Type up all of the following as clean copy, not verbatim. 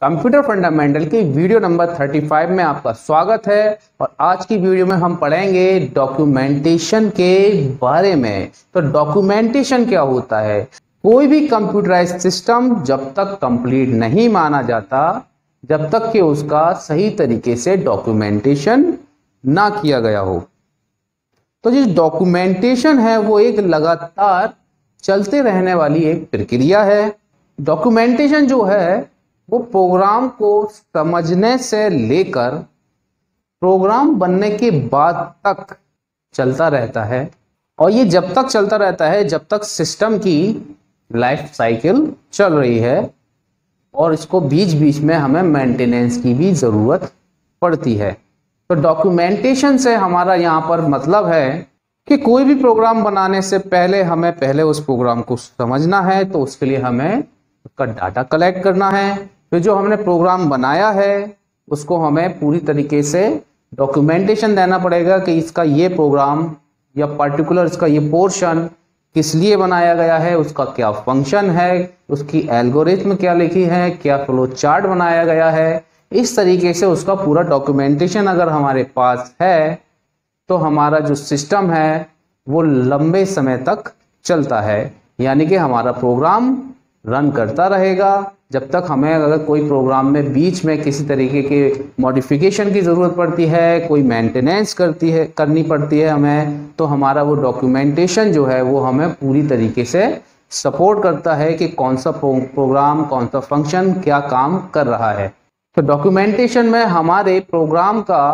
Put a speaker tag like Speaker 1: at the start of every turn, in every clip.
Speaker 1: Computer fundamental की video number 35 में आपका स्वागत है। और आज की वीडियो में हम पढ़ेंगे डॉक्यूमेंटेशन के बारे में। तो डॉक्यूमेंटेशन क्या होता है? कोई भी कंप्यूटराइज्ड सिस्टम जब तक कंप्लीट नहीं माना जाता जब तक कि उसका सही तरीके से डॉक्यूमेंटेशन ना किया गया हो। तो जो डॉक्यूमेंटेशन है वो एक लगातार चलते रहने वाली एक प्रक्रिया है। डॉक्यूमेंटेशन जो है वो प्रोग्राम को समझने से लेकर प्रोग्राम बनने के बाद तक चलता रहता है। और ये जब तक चलता रहता है जब तक सिस्टम की लाइफ साइकिल चल रही है, और इसको बीच बीच में हमें मेंटेनेंस की भी ज़रूरत पड़ती है। तो डॉक्यूमेंटेशन से हमारा यहाँ पर मतलब है कि कोई भी प्रोग्राम बनाने से पहले हमें पहले उस प्रोग्राम को समझना है। तो उसके लिए हमें उसका डाटा कलेक्ट करना है। फिर जो हमने प्रोग्राम बनाया है उसको हमें पूरी तरीके से डॉक्यूमेंटेशन देना पड़ेगा कि इसका ये प्रोग्राम या पर्टिकुलर इसका ये पोर्शन किस लिए बनाया गया है, उसका क्या फंक्शन है, उसकी एल्गोरिथम क्या लिखी है, क्या फ्लो चार्ट बनाया गया है। इस तरीके से उसका पूरा डॉक्यूमेंटेशन अगर हमारे पास है तो हमारा जो सिस्टम है वो लंबे समय तक चलता है, यानी कि हमारा प्रोग्राम रन करता रहेगा जब तक हमें अगर कोई प्रोग्राम में बीच में किसी तरीके के मॉडिफिकेशन की ज़रूरत पड़ती है, कोई मेंटेनेंस करनी पड़ती है हमें, तो हमारा वो डॉक्यूमेंटेशन जो है वो हमें पूरी तरीके से सपोर्ट करता है कि कौन सा प्रोग्राम कौन सा फंक्शन क्या काम कर रहा है। तो डॉक्यूमेंटेशन में हमारे प्रोग्राम का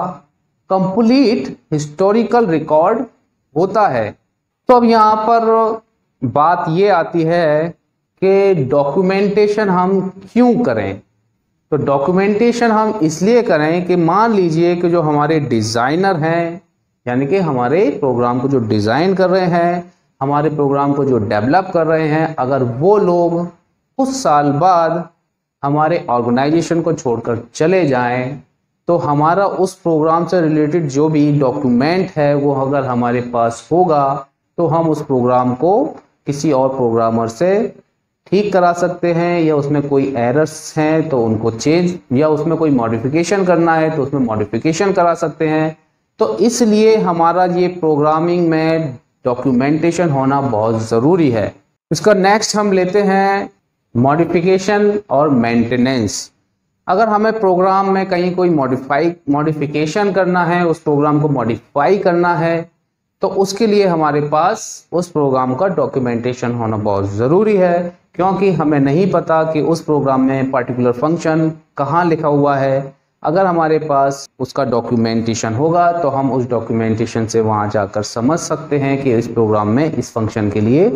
Speaker 1: कंप्लीट हिस्टोरिकल रिकॉर्ड होता है। तो अब यहाँ पर बात ये आती है कि डॉक्यूमेंटेशन हम क्यों करें। तो डॉक्यूमेंटेशन हम इसलिए करें कि मान लीजिए कि जो हमारे डिज़ाइनर हैं, यानी कि हमारे प्रोग्राम को जो डिज़ाइन कर रहे हैं, हमारे प्रोग्राम को जो डेवलप कर रहे हैं, अगर वो लोग कुछ साल बाद हमारे ऑर्गेनाइजेशन को छोड़कर चले जाएं तो हमारा उस प्रोग्राम से रिलेटेड जो भी डॉक्यूमेंट है वो अगर हमारे पास होगा तो हम उस प्रोग्राम को किसी और प्रोग्रामर से ठीक करा सकते हैं, या उसमें कोई एरर्स हैं तो उनको चेंज, या उसमें कोई मॉडिफिकेशन करना है तो उसमें मॉडिफिकेशन करा सकते हैं। तो इसलिए हमारा ये प्रोग्रामिंग में डॉक्यूमेंटेशन होना बहुत ज़रूरी है। इसका नेक्स्ट हम लेते हैं मॉडिफिकेशन और मेंटेनेंस। अगर हमें प्रोग्राम में कहीं कोई मॉडिफिकेशन करना है, उस प्रोग्राम को मॉडिफाई करना है, तो उसके लिए हमारे पास उस प्रोग्राम का डॉक्यूमेंटेशन होना बहुत ज़रूरी है, क्योंकि हमें नहीं पता कि उस प्रोग्राम में पर्टिकुलर फंक्शन कहाँ लिखा हुआ है। अगर हमारे पास उसका डॉक्यूमेंटेशन होगा तो हम उस डॉक्यूमेंटेशन से वहाँ जाकर समझ सकते हैं कि इस प्रोग्राम में इस फंक्शन के लिए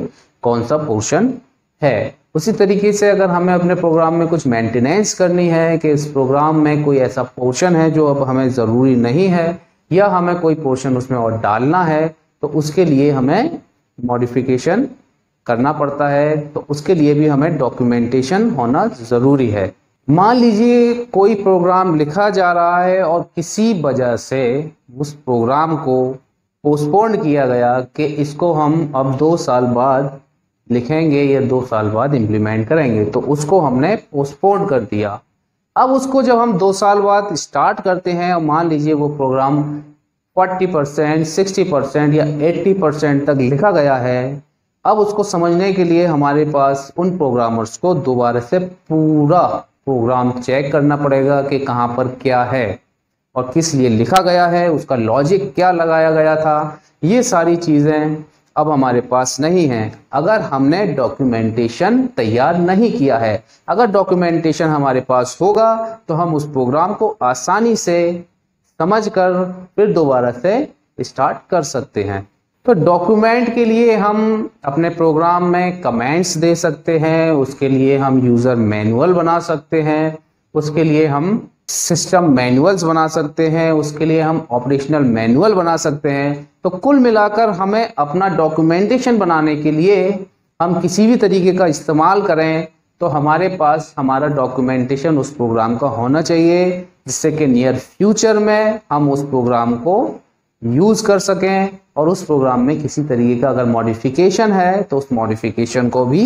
Speaker 1: कौन सा पोर्शन है। उसी तरीके से अगर हमें अपने प्रोग्राम में कुछ मेंटेनेंस करनी है कि इस प्रोग्राम में कोई ऐसा पोर्शन है जो अब हमें ज़रूरी नहीं है, या हमें कोई पोर्शन उसमें और डालना है, तो उसके लिए हमें मॉडिफिकेशन करना पड़ता है। तो उसके लिए भी हमें डॉक्यूमेंटेशन होना ज़रूरी है। मान लीजिए कोई प्रोग्राम लिखा जा रहा है और किसी वजह से उस प्रोग्राम को पोस्टपोन किया गया कि इसको हम अब 2 साल बाद लिखेंगे या 2 साल बाद इम्प्लीमेंट करेंगे, तो उसको हमने पोस्टपोन कर दिया। अब उसको जब हम 2 साल बाद स्टार्ट करते हैं और मान लीजिए वो प्रोग्राम 40%, 60% या 80% तक लिखा गया है, अब उसको समझने के लिए हमारे पास उन प्रोग्रामर्स को दोबारा से पूरा प्रोग्राम चेक करना पड़ेगा कि कहाँ पर क्या है और किस लिए लिखा गया है, उसका लॉजिक क्या लगाया गया था। ये सारी चीज़ें अब हमारे पास नहीं हैं अगर हमने डॉक्यूमेंटेशन तैयार नहीं किया है। अगर डॉक्यूमेंटेशन हमारे पास होगा तो हम उस प्रोग्राम को आसानी से समझकर फिर दोबारा से स्टार्ट कर सकते हैं। तो डॉक्यूमेंट के लिए हम अपने प्रोग्राम में कमेंट्स दे सकते हैं, उसके लिए हम यूज़र मैनुअल बना सकते हैं, उसके लिए हम सिस्टम मैनुअल्स बना सकते हैं, उसके लिए हम ऑपरेशनल मैनुअल बना सकते हैं। तो कुल मिलाकर हमें अपना डॉक्यूमेंटेशन बनाने के लिए हम किसी भी तरीके का इस्तेमाल करें तो हमारे पास हमारा डॉक्यूमेंटेशन उस प्रोग्राम का होना चाहिए, जिससे कि नियर फ्यूचर में हम उस प्रोग्राम को यूज़ कर सकें और उस प्रोग्राम में किसी तरीके का अगर मॉडिफिकेशन है तो उस मॉडिफिकेशन को भी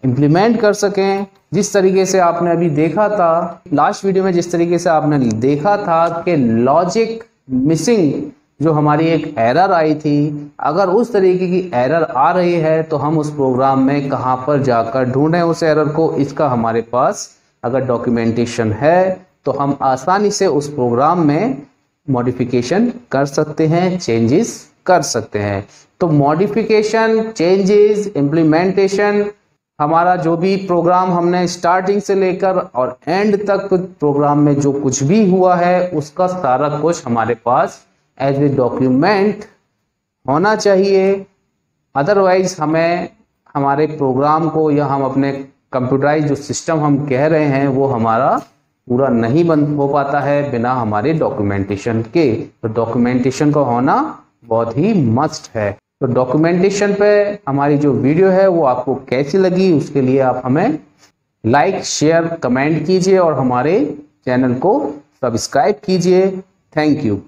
Speaker 1: इम्प्लीमेंट कर सकें। जिस तरीके से आपने अभी देखा था लास्ट वीडियो में, जिस तरीके से आपने देखा था कि लॉजिक मिसिंग जो हमारी एक एरर आई थी, अगर उस तरीके की एरर आ रही है तो हम उस प्रोग्राम में कहां पर जाकर ढूंढें उस एरर को। इसका हमारे पास अगर डॉक्यूमेंटेशन है तो हम आसानी से उस प्रोग्राम में मॉडिफिकेशन कर सकते हैं, चेंजेस कर सकते हैं। तो मॉडिफिकेशन, चेंजेस, इम्प्लीमेंटेशन, हमारा जो भी प्रोग्राम हमने स्टार्टिंग से लेकर और एंड तक प्रोग्राम में जो कुछ भी हुआ है उसका सारा कुछ हमारे पास एज ए डॉक्यूमेंट होना चाहिए। अदरवाइज हमें हमारे प्रोग्राम को या हम अपने कंप्यूटराइज जो सिस्टम हम कह रहे हैं वो हमारा पूरा नहीं बन हो पाता है बिना हमारे डॉक्यूमेंटेशन के। तो डॉक्यूमेंटेशन का होना बहुत ही मस्ट है। तो डॉक्यूमेंटेशन पे हमारी जो वीडियो है वो आपको कैसी लगी, उसके लिए आप हमें लाइक, शेयर, कमेंट कीजिए और हमारे चैनल को सब्सक्राइब कीजिए। Thank you.